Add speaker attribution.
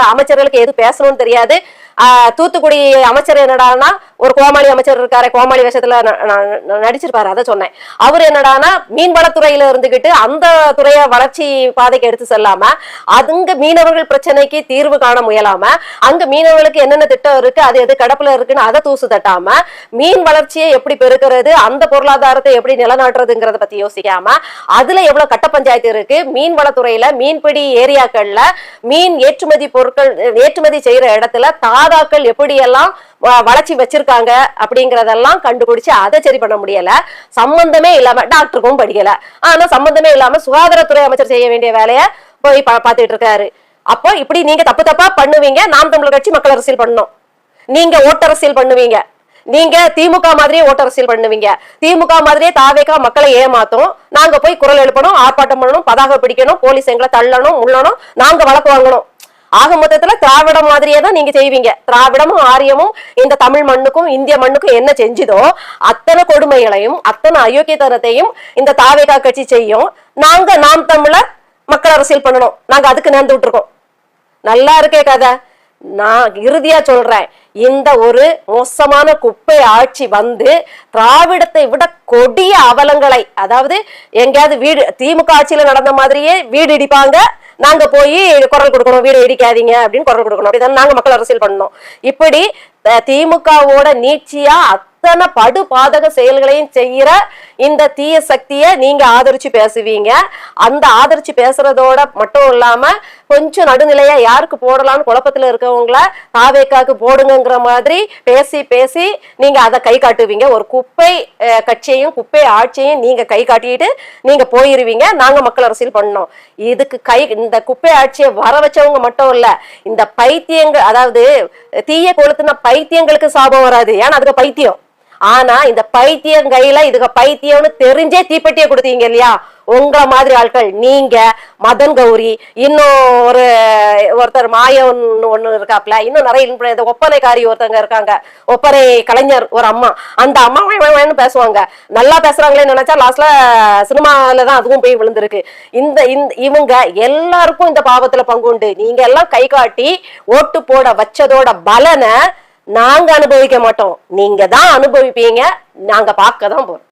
Speaker 1: அமைச்சர்களுக்கு எது பேசணும்னு தெரியாது. தூத்துக்குடி அமைச்சர் என்னடானா ஒரு கோமாளி அமைச்சர் இருக்காரு, கோமாளி வேஷத்துல நடிச்சிருப்பாரு, அதை சொன்னேன். அவர் என்னடானா மீன்வளத்துறையில இருந்துகிட்டு அந்த துறையை வளர்ச்சி பாதைக்கு எடுத்து செல்லாம அங்க மீனவர்கள் பிரச்சனைக்கு தீர்வு காண முயலாம அங்க மீனவர்களுக்கு என்னென்ன திட்டம் இருக்கு, அது எது கடப்புல இருக்குன்னு அதை தூசு தட்டாம மீன் வளர்ச்சியை எப்படி பெருக்கிறது, அந்த பொருளாதாரத்தை எப்படி நிலநாட்டுறதுங்கிறத பத்தி யோசிக்காம அதுல எவ்வளவு கட்ட பஞ்சாயத்து இருக்கு, மீன்வளத்துறையில மீன்பிடி ஏரியாக்கள்ல மீன் ஏற்றுமதி பொருட்கள் ஏற்றுமதி செய்யற இடத்துல தாதாக்கள் எப்படியெல்லாம் வளர்ச்சி வச்சிருக்காங்க அப்படிங்கறதெல்லாம் கண்டுபிடிச்சு அதை சரி பண்ண முடியல. சம்பந்தமே இல்லாம டாக்டருக்கும் படிக்கல, ஆனா சம்பந்தமே இல்லாம சுகாதாரத்துறை அமைச்சர் செய்ய வேண்டிய வேலையை போய் பார்த்துட்டு இருக்காரு. அப்போ இப்படி நீங்க தப்பு தப்பா பண்ணுவீங்க. நாம் தமிழர் கட்சி மக்கள் அரசியல் பண்ணணும், நீங்க ஓட்டரசியல் பண்ணுவீங்க. நீங்க திமுக மாதிரியே ஓட்டரசியல் பண்ணுவீங்க, திமுக மாதிரியே தாவேகா மக்களை ஏமாத்தும். நாங்க போய் குரல் எழுப்பணும், ஆர்ப்பாட்டம் பண்ணணும், பதாக பிடிக்கணும், போலீஸ் எங்களை தள்ளணும், முள்ளணும், நாங்க வழக்கு வாங்கணும். ஆக மொத்தத்துல திராவிட மாதிரியே தான் நீங்க செய்வீங்க. திராவிடமும் ஆரியமும் இந்த தமிழ் மண்ணுக்கும் இந்திய மண்ணுக்கும் என்ன செஞ்சுதோ அத்தனை கொடுமைகளையும் அத்தனை அயோக்கியத்தனத்தையும் இந்த தாவேகா கட்சி செய்யும். நாங்க நாம் தமிழர் மக்கள் அரசியல் பண்ணணும், நாங்க அதுக்கு நேர்ந்து விட்டுருக்கோம். நல்லா இருக்கே கதை. நான் இறுதியா சொல்றேன், இந்த ஒரு மோசமான குப்பை ஆட்சி வந்து திராவிடத்தை விட கொடிய அவலங்களை, அதாவது எங்கேயாவது வீடு திமுக ஆட்சியில நடந்த மாதிரியே வீடு இடிப்பாங்க, நாங்க போய் குரல் கொடுக்கணும், வீடு இடிக்காதீங்க அப்படின்னு குரல் கொடுக்கணும். அப்படிதான் நாங்க மக்கள் அரசியல் பண்ணணும். இப்படி திமுகவோட நீட்சியா அத்தனை படு பாதக செயல்களையும் செய்யற இந்த தீய சக்தியை நீங்க ஆதரிச்சு பேசுவீங்க. அந்த ஆதரிச்சு பேசுறதோட மட்டும் இல்லாம கொஞ்சம் நடுநிலையா யாருக்கு போடலாம்னு குழப்பத்துல இருக்கவங்கள தாவேக்காக்கு போடுங்கிற மாதிரி பேசி பேசி நீங்க அதை கை காட்டுவீங்க. ஒரு குப்பை கட்சியையும் குப்பை ஆட்சியையும் நீங்க கை காட்டிட்டு நீங்க போயிருவீங்க. நாங்க மக்கள் அரசியல் பண்ணோம். இதுக்கு இந்த குப்பை ஆட்சியை வர வச்சவங்க மட்டும் இல்ல, இந்த பைத்தியங்கள், அதாவது தீய கொளுத்துன பைத்தியங்களுக்கு சாபம் வராது, ஏன்னா அதுக்கு பைத்தியம். ஆனா இந்த பைத்தியம் கையில இதுக்கு பைத்தியம்னு தெரிஞ்சே தீப்பெட்டியை கொடுத்தீங்க இல்லையா, உங்களை மாதிரி ஆட்கள் நீங்க, மதன் கௌரி, இன்னும் ஒருத்தர் மாயன் ஒண்ணு இருக்காப்ல, இன்னும் நிறைய ஒப்பனைக்காரி ஒருத்தங்க இருக்காங்க, ஒப்பனை கலைஞர் ஒரு அம்மா, அந்த அம்மா பேசுவாங்க, நல்லா பேசுறாங்களேன்னு நினைச்சா லாஸ்ட்ல சினிமாலதான் அதுவும் போய் விழுந்திருக்கு. இவங்க எல்லாருக்கும் இந்த பாவத்துல பங்குண்டு. நீங்க எல்லாம் கை காட்டி ஓட்டு போட வச்சதோட பலனை நாங்க அனுபவிக்க மாட்டோம், நீங்க தான் அனுபவிப்பீங்க. நாங்க பார்க்க தான் போறோம்.